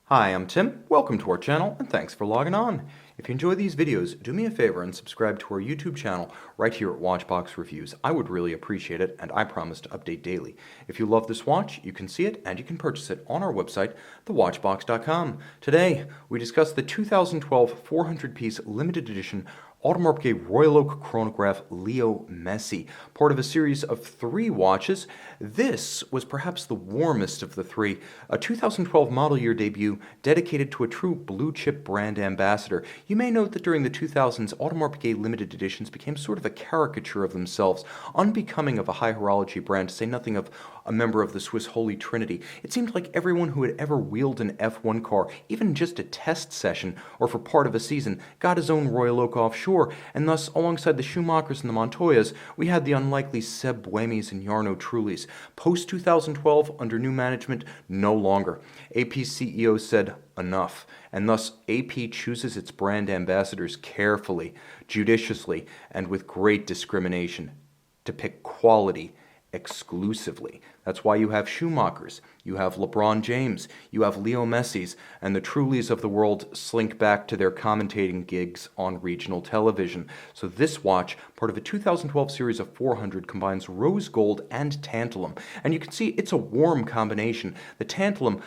Hi, I'm Tim. Welcome to our channel, and thanks for logging on. If you enjoy these videos, do me a favor and subscribe to our YouTube channel right here at Watchbox Reviews. I would really appreciate it, and I promise to update daily. If you love this watch, you can see it and you can purchase it on our website, thewatchbox.com. Today, we discuss the 2012 400-piece limited edition Audemars Piguet Royal Oak Chronograph Leo Messi, part of a series of 3 watches. This was perhaps the warmest of the 3, a 2012 model year debut dedicated to a true blue-chip brand ambassador. You may note that during the 2000s, Audemars Piguet limited editions became sort of a caricature of themselves, unbecoming of a high horology brand, to say nothing of a member of the Swiss Holy Trinity. It seemed like everyone who had ever wheeled an F1 car, even just a test session or for part of a season, got his own Royal Oak offshore, and thus, alongside the Schumachers and the Montoyas, we had the unlikely Seb Buemis and Jarno Trullys. Post-2012, under new management, no longer. AP CEO said, enough, and thus AP chooses its brand ambassadors carefully, judiciously, and with great discrimination to pick quality exclusively. That's why you have Schumachers, you have LeBron James, you have Leo Messis, and the Trullys of the world slink back to their commentating gigs on regional television. So this watch, part of a 2012 series of 400, combines rose gold and tantalum. And you can see it's a warm combination. The tantalum,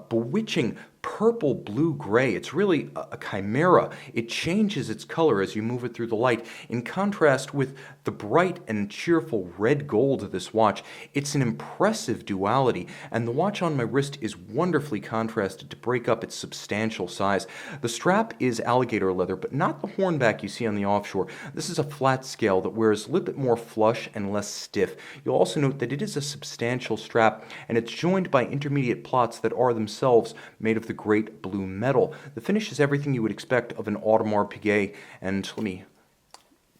bewitching purple, blue, gray. It's really a chimera. It changes its color as you move it through the light. In contrast with the bright and cheerful red gold of this watch, it's an impressive duality, and the watch on my wrist is wonderfully contrasted to break up its substantial size. The strap is alligator leather, but not the hornback you see on the offshore. This is a flat scale that wears a little bit more flush and less stiff. You'll also note that it is a substantial strap, and it's joined by intermediate plots that are themselves made of the great blue metal. The finish is everything you would expect of an Audemars Piguet, and let me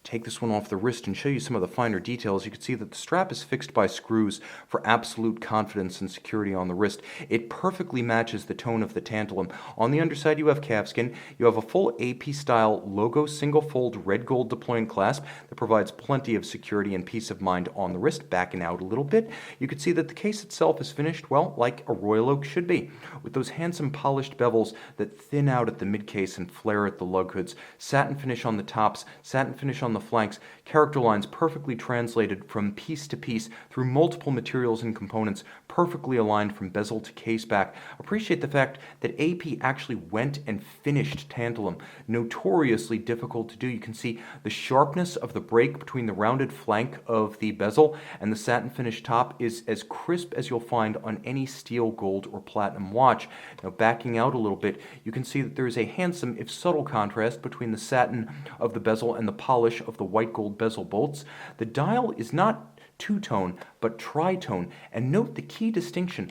take this one off the wrist and show you some of the finer details. You can see that the strap is fixed by screws for absolute confidence and security on the wrist. It perfectly matches the tone of the tantalum. On the underside you have calfskin. You have a full AP style logo single fold red gold deploying clasp that provides plenty of security and peace of mind on the wrist. Backing out a little bit, you can see that the case itself is finished, well, like a Royal Oak should be, with those handsome polished bevels that thin out at the mid case and flare at the lug hoods. Satin finish on the tops, satin finish on the flanks, character lines perfectly translated from piece to piece through multiple materials and components, perfectly aligned from bezel to case back. Appreciate the fact that AP actually went and finished tantalum, notoriously difficult to do. You can see the sharpness of the break between the rounded flank of the bezel and the satin finish top is as crisp as you'll find on any steel, gold, or platinum watch. Now, backing out a little bit, you can see that there is a handsome, if subtle, contrast between the satin of the bezel and the polish of the white gold bezel bolts. The dial is not two-tone, but tritone, and note the key distinction.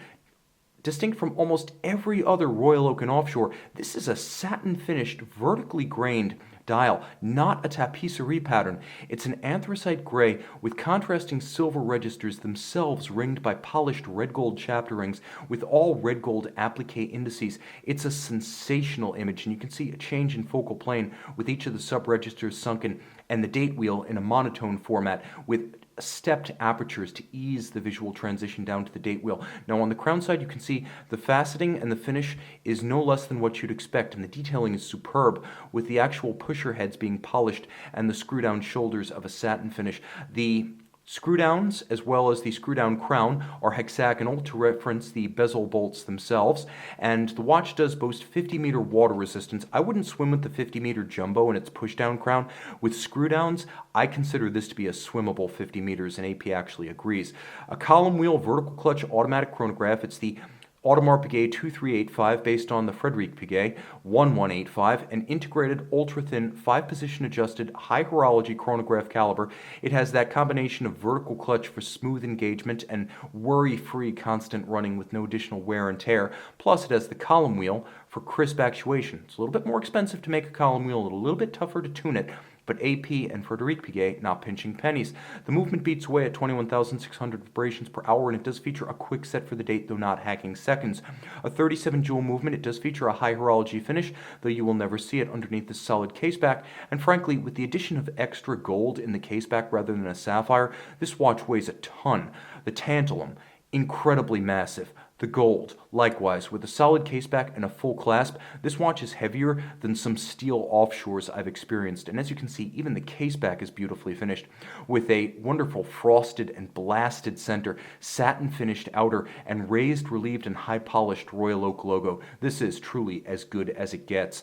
Distinct from almost every other Royal Oak and offshore, this is a satin-finished, vertically grained dial, not a tapisserie pattern. It's an anthracite gray with contrasting silver registers, themselves ringed by polished red gold chapter rings with all red gold applique indices. It's a sensational image, and you can see a change in focal plane with each of the sub-registers sunken, and the date wheel in a monotone format with stepped apertures to ease the visual transition down to the date wheel. Now on the crown side you can see the faceting and the finish is no less than what you'd expect, and the detailing is superb, with the actual pusher heads being polished and the screw down shoulders of a satin finish. The screw downs, as well as the screw down crown, are hexagonal to reference the bezel bolts themselves, and the watch does boast 50-meter water resistance. I wouldn't swim with the 50-meter jumbo and its push down crown. With screw downs, I consider this to be a swimmable 50 meters, and AP actually agrees. A column wheel vertical clutch automatic chronograph. It's the Audemars Piguet 2385 based on the Frederic Piguet 1185, an integrated ultra-thin 5-position adjusted high horology chronograph caliber. It has that combination of vertical clutch for smooth engagement and worry-free constant running with no additional wear and tear. Plus it has the column wheel for crisp actuation. It's a little bit more expensive to make a column wheel, a little bit tougher to tune it, but AP and Frederic Piguet not pinching pennies. The movement beats away at 21,600 vibrations per hour, and it does feature a quick set for the date, though not hacking seconds. A 37 jewel movement. It does feature a high horology finish, though you will never see it underneath the solid caseback, and frankly, with the addition of extra gold in the caseback rather than a sapphire, this watch weighs a ton. The tantalum, incredibly massive. The gold, likewise, with a solid caseback and a full clasp, this watch is heavier than some steel offshores I've experienced, and as you can see, even the caseback is beautifully finished, with a wonderful frosted and blasted center, satin finished outer, and raised, relieved, and high polished Royal Oak logo. This is truly as good as it gets.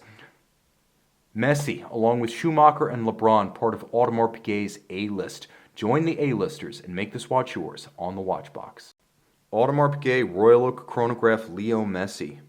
Messi, along with Schumacher and LeBron, part of Audemars Piguet's A-list. Join the A-listers and make this watch yours on the Watchbox. Audemars Piguet Royal Oak Chronograph Leo Messi.